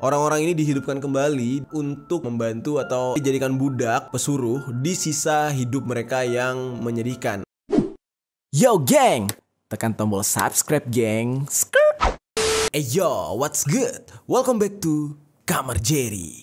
Orang-orang ini dihidupkan kembali untuk membantu atau dijadikan budak pesuruh di sisa hidup mereka yang menyedihkan. Yo geng, tekan tombol subscribe geng. Hey yo, what's good? Welcome back to Kamar Jerry.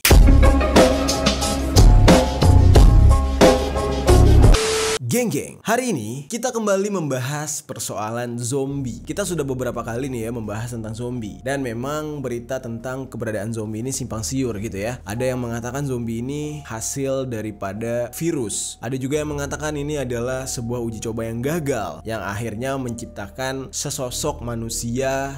Geng-geng, hari ini kita kembali membahas persoalan zombie. Kita sudah beberapa kali nih ya membahas tentang zombie. Dan memang berita tentang keberadaan zombie ini simpang siur gitu ya. Ada yang mengatakan zombie ini hasil daripada virus. Ada juga yang mengatakan ini adalah sebuah uji coba yang gagal, yang akhirnya menciptakan sesosok manusia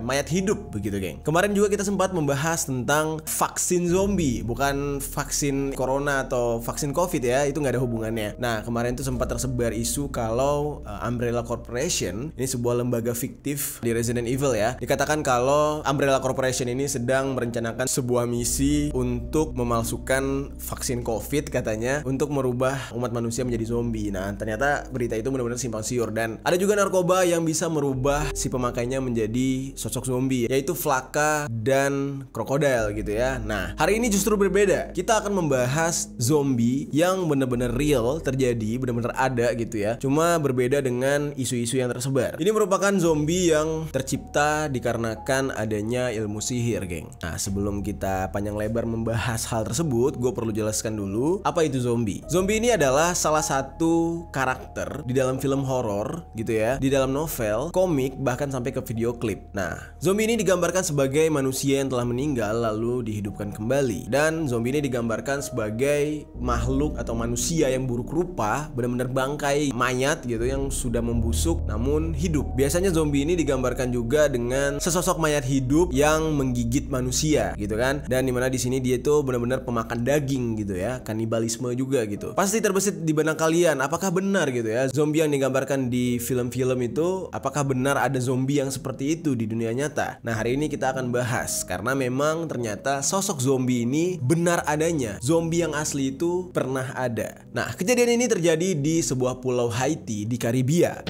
mayat hidup begitu geng. Kemarin juga kita sempat membahas tentang vaksin zombie, bukan vaksin corona atau vaksin covid ya, itu nggak ada hubungannya. Nah, kemarin tuh sempat tersebar isu kalau Umbrella Corporation, ini sebuah lembaga fiktif di Resident Evil ya, dikatakan kalau Umbrella Corporation ini sedang merencanakan sebuah misi untuk memalsukan vaksin COVID katanya, untuk merubah umat manusia menjadi zombie. Nah, ternyata berita itu benar-benar simpang siur. Dan ada juga narkoba yang bisa merubah si pemakainya menjadi sosok zombie, yaitu Flaka dan krokodil gitu ya. Nah, hari ini justru berbeda. Kita akan membahas zombie yang benar-benar real terjadi, benar-benar ada gitu ya. Cuma berbeda dengan isu-isu yang tersebar. Ini merupakan zombie yang tercipta dikarenakan adanya ilmu sihir, geng. Nah, sebelum kita panjang lebar membahas hal tersebut, gue perlu jelaskan dulu apa itu zombie. Zombie ini adalah salah satu karakter di dalam film horor gitu ya, di dalam novel, komik, bahkan sampai ke video klip. Nah, zombie ini digambarkan sebagai manusia yang telah meninggal lalu dihidupkan kembali. Dan zombie ini digambarkan sebagai makhluk atau manusia yang buruk rupa, benar-benar bangkai mayat gitu yang sudah membusuk namun hidup. Biasanya zombie ini digambarkan juga dengan sesosok mayat hidup yang menggigit manusia gitu kan. Dan dimana di sini dia itu benar-benar pemakan daging gitu ya, kanibalisme juga gitu. Pasti terbesit di benak kalian, apakah benar gitu ya zombie yang digambarkan di film-film itu, apakah benar ada zombie yang seperti itu di dunia nyata? Nah, hari ini kita akan bahas karena memang ternyata sosok zombie ini benar adanya. Zombie yang asli itu pernah ada. Nah, kejadian ini terjadi di sebuah pulau Haiti di Karibia.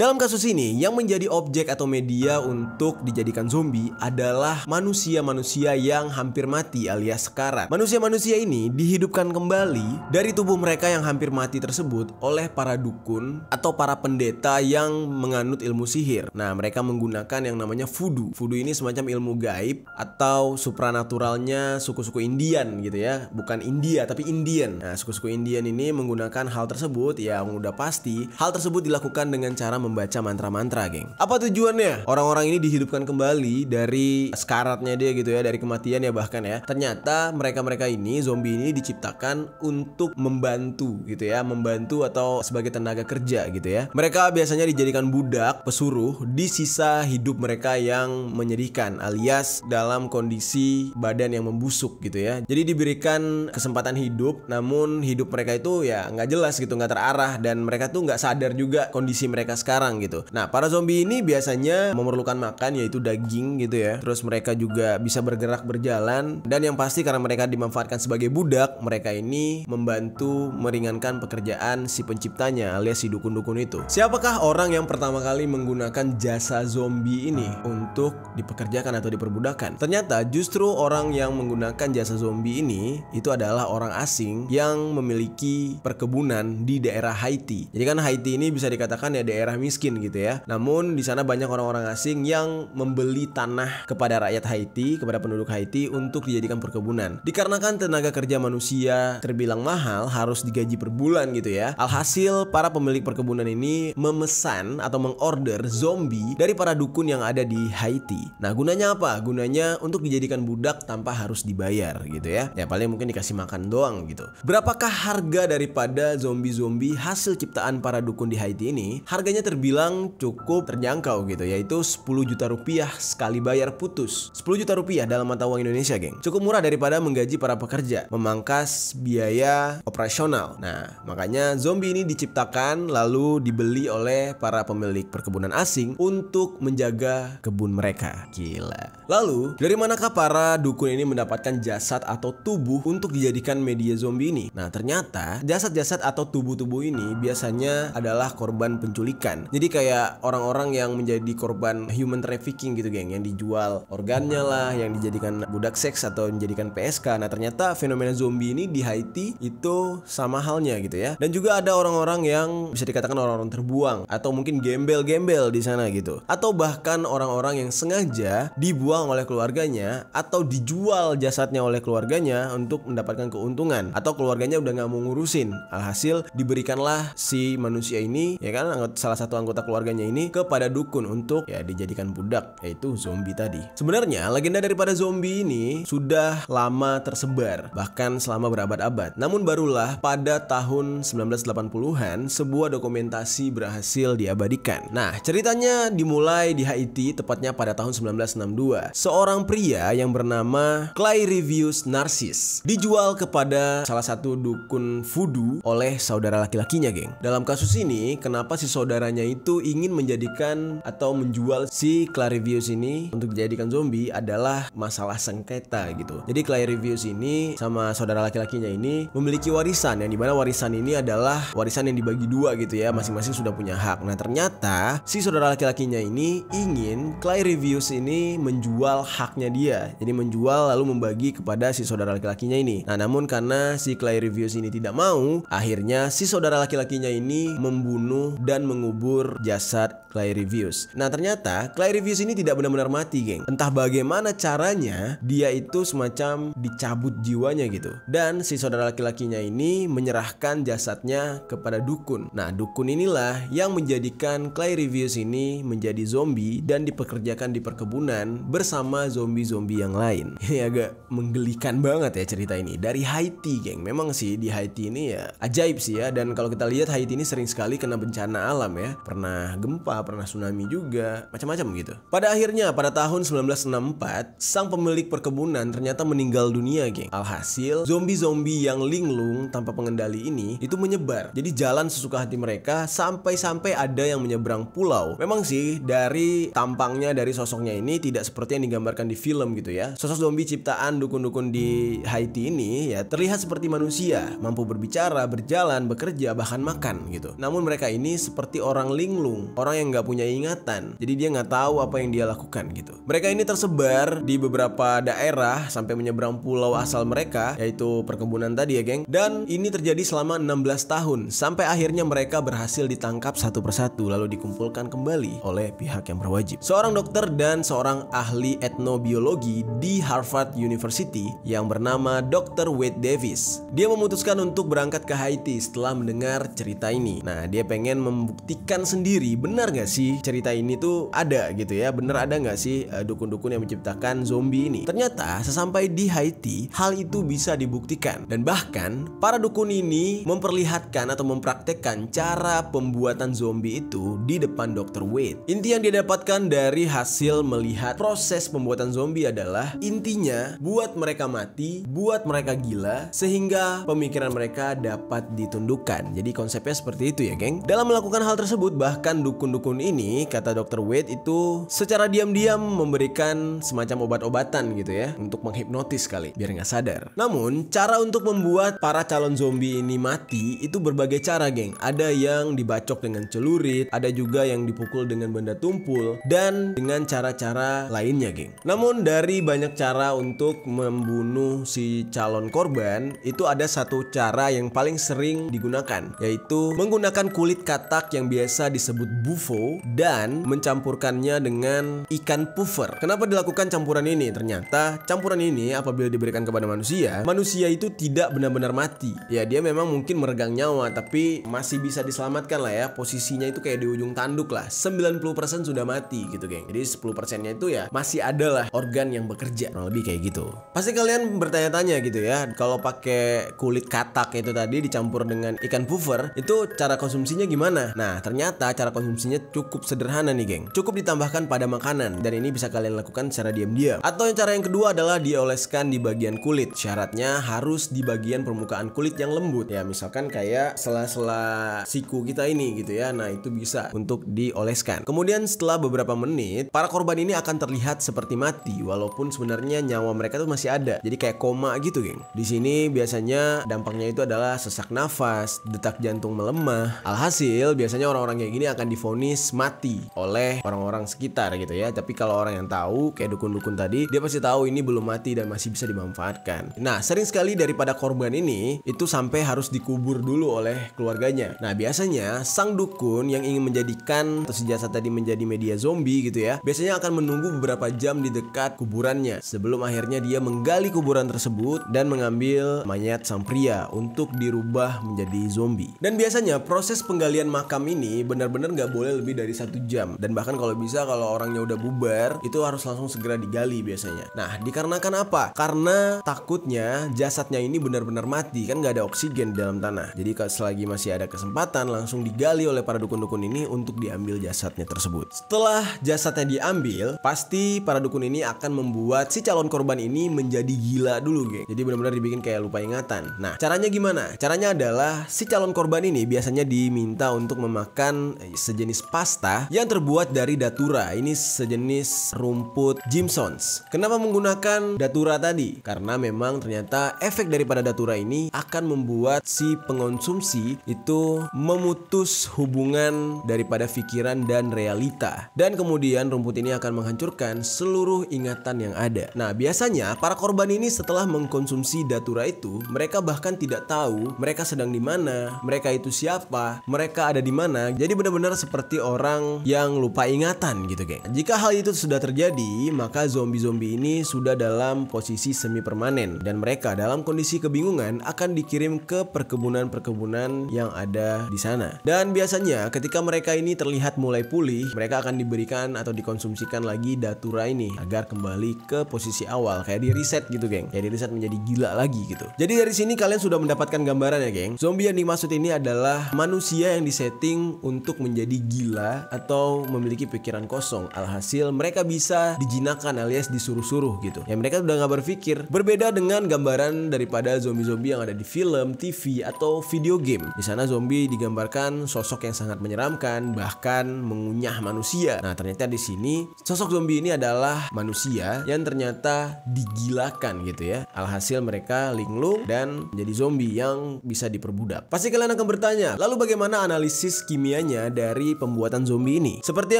Dalam kasus ini, yang menjadi objek atau media untuk dijadikan zombie adalah manusia-manusia yang hampir mati alias sekarat. Manusia-manusia ini dihidupkan kembali dari tubuh mereka yang hampir mati tersebut oleh para dukun atau para pendeta yang menganut ilmu sihir. Nah, mereka menggunakan yang namanya voodoo. Voodoo ini semacam ilmu gaib atau supranaturalnya suku-suku Indian gitu ya. Bukan India, tapi Indian. Nah, suku-suku Indian ini menggunakan hal tersebut yang udah pasti hal tersebut dilakukan dengan cara membaca mantra-mantra, geng. Apa tujuannya? Orang-orang ini dihidupkan kembali dari sekaratnya dia gitu ya, dari kematian ya bahkan ya. Ternyata mereka-mereka ini, zombie ini diciptakan untuk membantu gitu ya, membantu atau sebagai tenaga kerja gitu ya. Mereka biasanya dijadikan budak, pesuruh di sisa hidup mereka yang menyedihkan alias dalam kondisi badan yang membusuk gitu ya. Jadi diberikan kesempatan hidup, namun hidup mereka itu ya nggak jelas gitu, nggak terarah, dan mereka tuh nggak sadar juga kondisi mereka sekarang gitu. Nah, para zombie ini biasanya memerlukan makan, yaitu daging gitu ya. Terus mereka juga bisa bergerak, berjalan, dan yang pasti karena mereka dimanfaatkan sebagai budak, mereka ini membantu meringankan pekerjaan si penciptanya alias si dukun-dukun itu. Siapakah orang yang pertama kali menggunakan jasa zombie ini untuk dipekerjakan atau diperbudakan? Ternyata justru orang yang menggunakan jasa zombie ini itu adalah orang asing yang memiliki perkebunan di daerah Haiti. Jadi kan Haiti ini bisa dikatakan ya daerah miskin gitu ya. Namun di sana banyak orang-orang asing yang membeli tanah kepada rakyat Haiti, kepada penduduk Haiti untuk dijadikan perkebunan. Dikarenakan tenaga kerja manusia terbilang mahal, harus digaji per bulan gitu ya. Alhasil para pemilik perkebunan ini memesan atau mengorder zombie dari para dukun yang ada di Haiti. Nah, gunanya apa? Gunanya untuk dijadikan budak tanpa harus dibayar gitu ya. Ya paling mungkin dikasih makan doang gitu. Berapakah harga daripada zombie-zombie hasil ciptaan para dukun di Haiti ini? Harganya terbilang cukup terjangkau gitu, yaitu 10 juta rupiah sekali bayar putus. 10 juta rupiah dalam mata uang Indonesia, geng. Cukup murah daripada menggaji para pekerja, memangkas biaya operasional. Nah, makanya zombie ini diciptakan lalu dibeli oleh para pemilik perkebunan asing untuk menjaga kebun mereka. Gila. Lalu, dari manakah para dukun ini mendapatkan jasad atau tubuh untuk dijadikan media zombie ini? Nah, ternyata jasad-jasad atau tubuh-tubuh ini biasanya adalah korban penculikan perdagangan. Jadi kayak orang-orang yang menjadi korban human trafficking gitu geng, yang dijual organnya lah, yang dijadikan budak seks atau menjadikan PSK. Nah ternyata fenomena zombie ini di Haiti itu sama halnya gitu ya. Dan juga ada orang-orang yang bisa dikatakan orang-orang terbuang atau mungkin gembel-gembel di sana gitu. Atau bahkan orang-orang yang sengaja dibuang oleh keluarganya atau dijual jasadnya oleh keluarganya untuk mendapatkan keuntungan, atau keluarganya udah gak mau ngurusin. Alhasil diberikanlah si manusia ini, ya kan, salah satu anggota keluarganya ini kepada dukun untuk ya dijadikan budak, yaitu zombie tadi. Sebenarnya legenda daripada zombie ini sudah lama tersebar, bahkan selama berabad-abad. Namun barulah pada tahun 1980-an sebuah dokumentasi berhasil diabadikan. Nah, ceritanya dimulai di Haiti, tepatnya pada tahun 1962. Seorang pria yang bernama Clairvius Narcisse dijual kepada salah satu dukun voodoo oleh saudara laki-lakinya, geng. Dalam kasus ini, kenapa si saudaranya itu ingin menjadikan atau menjual si Clairvius ini untuk dijadikan zombie adalah masalah sengketa gitu. Jadi Clairvius ini sama saudara laki-lakinya ini memiliki warisan, yang dimana warisan ini adalah warisan yang dibagi dua gitu ya, masing-masing sudah punya hak. Nah ternyata si saudara laki-lakinya ini ingin Clairvius ini menjual haknya dia, jadi menjual lalu membagi kepada si saudara laki-lakinya ini. Nah namun karena si Clairvius ini tidak mau, akhirnya si saudara laki-lakinya ini membunuh dan mengubur jasad Clairvius. Nah ternyata Clairvius ini tidak benar-benar mati, geng. Entah bagaimana caranya dia itu semacam dicabut jiwanya gitu. Dan si saudara laki-lakinya ini menyerahkan jasadnya kepada dukun. Nah dukun inilah yang menjadikan Clairvius ini menjadi zombie dan dipekerjakan di perkebunan bersama zombie-zombie yang lain. Ini agak menggelikan banget ya cerita ini. Dari Haiti, geng. Memang sih di Haiti ini ya ajaib sih ya. Dan kalau kita lihat Haiti ini sering sekali kena bencana alam ya. Pernah gempa, pernah tsunami juga, macam-macam gitu. Pada akhirnya pada tahun 1964, sang pemilik perkebunan ternyata meninggal dunia, geng. Alhasil, zombie-zombie yang linglung tanpa pengendali ini itu menyebar. Jadi jalan sesuka hati mereka sampai-sampai ada yang menyeberang pulau. Memang sih dari tampangnya, dari sosoknya ini tidak seperti yang digambarkan di film gitu ya. Sosok zombie ciptaan dukun-dukun di Haiti ini ya terlihat seperti manusia, mampu berbicara, berjalan, bekerja, bahkan makan gitu. Namun mereka ini seperti orang linglung, orang yang nggak punya ingatan. Jadi dia nggak tahu apa yang dia lakukan gitu. Mereka ini tersebar di beberapa daerah sampai menyeberang pulau asal mereka, yaitu perkebunan tadi ya, geng. Dan ini terjadi selama 16 tahun sampai akhirnya mereka berhasil ditangkap satu persatu lalu dikumpulkan kembali oleh pihak yang berwajib. Seorang dokter dan seorang ahli etnobiologi di Harvard University yang bernama Dr. Wade Davis. Dia memutuskan untuk berangkat ke Haiti setelah mendengar cerita ini. Nah, dia pengen membuktikan sendiri benar gak sih cerita ini tuh ada gitu ya, bener ada gak sih dukun-dukun yang menciptakan zombie ini. Ternyata sesampai di Haiti hal itu bisa dibuktikan, dan bahkan para dukun ini memperlihatkan atau mempraktekkan cara pembuatan zombie itu di depan Dr. Wade. Inti yang dia dapatkan dari hasil melihat proses pembuatan zombie adalah intinya buat mereka mati, buat mereka gila, sehingga pemikiran mereka dapat ditundukkan. Jadi konsepnya seperti itu ya, geng. Dalam melakukan hal tersebut, bahkan dukun-dukun ini, kata Dr. Wade, itu secara diam-diam memberikan semacam obat-obatan gitu ya, untuk menghipnotis kali, biar nggak sadar. Namun, cara untuk membuat para calon zombie ini mati itu berbagai cara, geng. Ada yang dibacok dengan celurit, ada juga yang dipukul dengan benda tumpul, dan dengan cara-cara lainnya, geng. Namun dari banyak cara untuk membunuh si calon korban, itu ada satu cara yang paling sering digunakan, yaitu menggunakan kulit katak yang biasa disebut bufo dan mencampurkannya dengan ikan puffer. Kenapa dilakukan campuran ini? Ternyata campuran ini apabila diberikan kepada manusia, manusia itu tidak benar-benar mati. Ya dia memang mungkin meregang nyawa, tapi masih bisa diselamatkan lah ya. Posisinya itu kayak di ujung tanduk lah. 90% sudah mati gitu, geng. Jadi 10%-nya itu ya masih ada lah organ yang bekerja. Kurang lebih kayak gitu. Pasti kalian bertanya-tanya gitu ya, kalau pakai kulit katak itu tadi dicampur dengan ikan puffer, itu cara konsumsinya gimana? Nah, ternyata cara konsumsinya cukup sederhana nih, geng. Cukup ditambahkan pada makanan, dan ini bisa kalian lakukan secara diam-diam. Atau yang cara yang kedua adalah dioleskan di bagian kulit. Syaratnya harus di bagian permukaan kulit yang lembut. Ya, misalkan kayak sela-sela siku kita ini gitu ya. Nah, itu bisa untuk dioleskan. Kemudian setelah beberapa menit, para korban ini akan terlihat seperti mati, walaupun sebenarnya nyawa mereka tuh masih ada. Jadi kayak koma gitu, geng. Di sini biasanya dampaknya itu adalah sesak nafas, detak jantung melemah. Alhasil biasanya orang-orang orang-orang kayak gini akan divonis mati oleh orang-orang sekitar gitu ya. Tapi kalau orang yang tahu kayak dukun-dukun tadi, dia pasti tahu ini belum mati dan masih bisa dimanfaatkan. Nah, sering sekali daripada korban ini itu sampai harus dikubur dulu oleh keluarganya. Nah, biasanya sang dukun yang ingin menjadikan atau si jasad tadi menjadi media zombie gitu ya, biasanya akan menunggu beberapa jam di dekat kuburannya sebelum akhirnya dia menggali kuburan tersebut dan mengambil mayat sang pria untuk dirubah menjadi zombie. Dan biasanya proses penggalian makam ini benar-benar nggak boleh lebih dari 1 jam. Dan bahkan kalau bisa, kalau orangnya udah bubar itu harus langsung segera digali biasanya. Nah, dikarenakan apa? Karena takutnya jasadnya ini benar-benar mati, kan nggak ada oksigen di dalam tanah. Jadi selagi masih ada kesempatan langsung digali oleh para dukun-dukun ini untuk diambil jasadnya tersebut. Setelah jasadnya diambil, pasti para dukun ini akan membuat si calon korban ini menjadi gila dulu, geng. Jadi benar-benar dibikin kayak lupa ingatan. Nah, caranya gimana? Caranya adalah si calon korban ini biasanya diminta untuk memakan sejenis pasta yang terbuat dari datura. Ini sejenis rumput Jimsons. Kenapa menggunakan datura tadi? Karena memang ternyata efek daripada datura ini akan membuat si pengonsumsi itu memutus hubungan daripada pikiran dan realita. Dan kemudian rumput ini akan menghancurkan seluruh ingatan yang ada. Nah, biasanya para korban ini setelah mengkonsumsi datura itu, mereka bahkan tidak tahu mereka sedang di mana, mereka itu siapa, mereka ada di mana. Jadi benar-benar seperti orang yang lupa ingatan gitu, geng. Jika hal itu sudah terjadi, maka zombie-zombie ini sudah dalam posisi semi permanen dan mereka dalam kondisi kebingungan akan dikirim ke perkebunan-perkebunan yang ada di sana. Dan biasanya ketika mereka ini terlihat mulai pulih, mereka akan diberikan atau dikonsumsikan lagi datura ini agar kembali ke posisi awal, kayak di reset gitu, geng. Kayak di reset menjadi gila lagi gitu. Jadi dari sini kalian sudah mendapatkan gambaran ya, geng. Zombie yang dimaksud ini adalah manusia yang disetting untuk menjadi gila atau memiliki pikiran kosong. Alhasil mereka bisa dijinakan alias disuruh-suruh gitu. Ya mereka udah gak berpikir. Berbeda dengan gambaran daripada zombie-zombie yang ada di film, TV atau video game. Di sana zombie digambarkan sosok yang sangat menyeramkan, bahkan mengunyah manusia. Nah, ternyata di sini sosok zombie ini adalah manusia yang ternyata digilakan gitu ya. Alhasil mereka linglung dan menjadi zombie yang bisa diperbudak. Pasti kalian akan bertanya, lalu bagaimana analisis kimianya dari pembuatan zombie ini? Seperti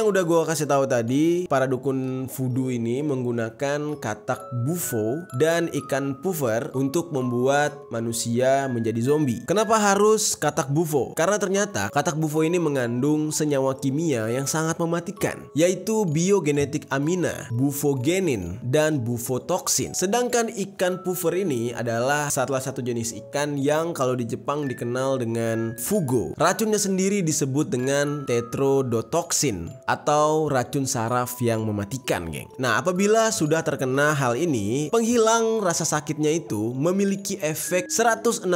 yang udah gue kasih tahu tadi, para dukun voodoo ini menggunakan katak bufo dan ikan puffer untuk membuat manusia menjadi zombie. Kenapa harus katak bufo? Karena ternyata katak bufo ini mengandung senyawa kimia yang sangat mematikan, yaitu biogenetik amina, bufogenin, dan bufotoksin. Sedangkan ikan puffer ini adalah salah satu jenis ikan yang kalau di Jepang dikenal dengan fugo. Racunnya sendiri disebut dengan tetrodotoxin atau racun saraf yang mematikan, geng. Nah, apabila sudah terkena hal ini, penghilang rasa sakitnya itu memiliki efek 160.000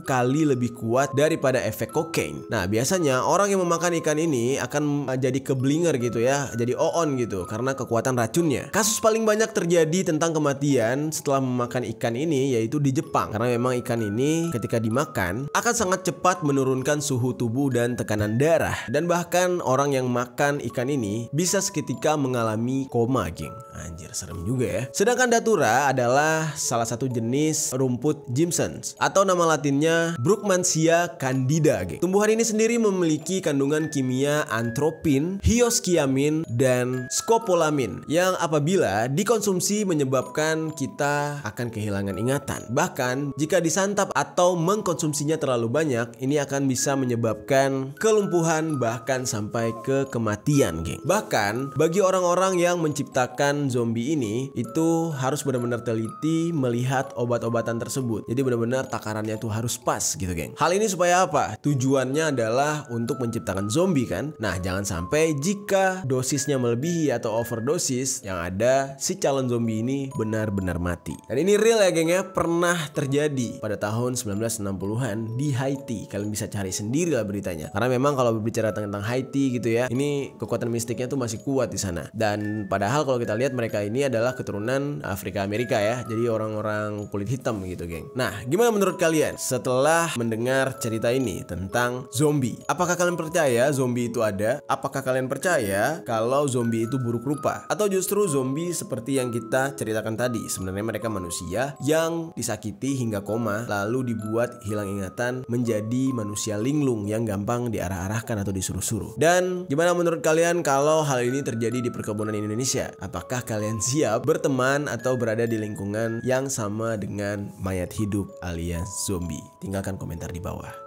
kali lebih kuat daripada efek kokain. Nah, biasanya orang yang memakan ikan ini akan jadi keblinger gitu ya, jadi on gitu karena kekuatan racunnya. Kasus paling banyak terjadi tentang kematian setelah memakan ikan ini yaitu di Jepang, karena memang ikan ini ketika dimakan akan sangat cepat menurunkan suhu tubuh dan tekanan darah, dan bahkan orang yang makan ikan ini bisa seketika mengalami koma, geng. Anjir, serem juga ya. Sedangkan datura adalah salah satu jenis rumput Jimsons atau nama latinnya Brugmansia candida, geng. Tumbuhan ini sendiri memiliki kandungan kimia antropin, hioskiamin, dan skopolamin yang apabila dikonsumsi menyebabkan kita akan kehilangan ingatan. Bahkan jika disantap atau mengkonsumsinya terlalu banyak, ini akan bisa menyebabkan kelumpuhan bahkan sampai ke kematian, geng. Bahkan bagi orang-orang yang menciptakan zombie ini itu harus benar-benar teliti melihat obat-obatan tersebut. Jadi benar-benar takarannya tuh harus pas gitu, geng. Hal ini supaya apa? Tujuannya adalah untuk menciptakan zombie kan. Nah, jangan sampai jika dosisnya melebihi atau overdosis, yang ada si calon zombie ini benar-benar mati. Dan ini real ya, geng ya, pernah terjadi pada tahun 1960-an di Haiti. Kalian bisa cari sendiri lah beritanya. Karena memang kalau berbicara tentang Haiti gitu ya, ini kekuatan mistiknya tuh masih kuat di sana. Dan padahal kalau kita lihat lihat mereka ini adalah keturunan Afrika Amerika ya. Jadi orang-orang kulit hitam gitu, geng. Nah, gimana menurut kalian setelah mendengar cerita ini tentang zombie? Apakah kalian percaya zombie itu ada? Apakah kalian percaya kalau zombie itu buruk rupa? Atau justru zombie seperti yang kita ceritakan tadi, sebenarnya mereka manusia yang disakiti hingga koma lalu dibuat hilang ingatan menjadi manusia linglung yang gampang diarah-arahkan atau disuruh-suruh? Dan gimana menurut kalian kalau hal ini terjadi di perkebunan Indonesia? Apakah kalian siap berteman atau berada di lingkungan yang sama dengan mayat hidup alias zombie? Tinggalkan komentar di bawah.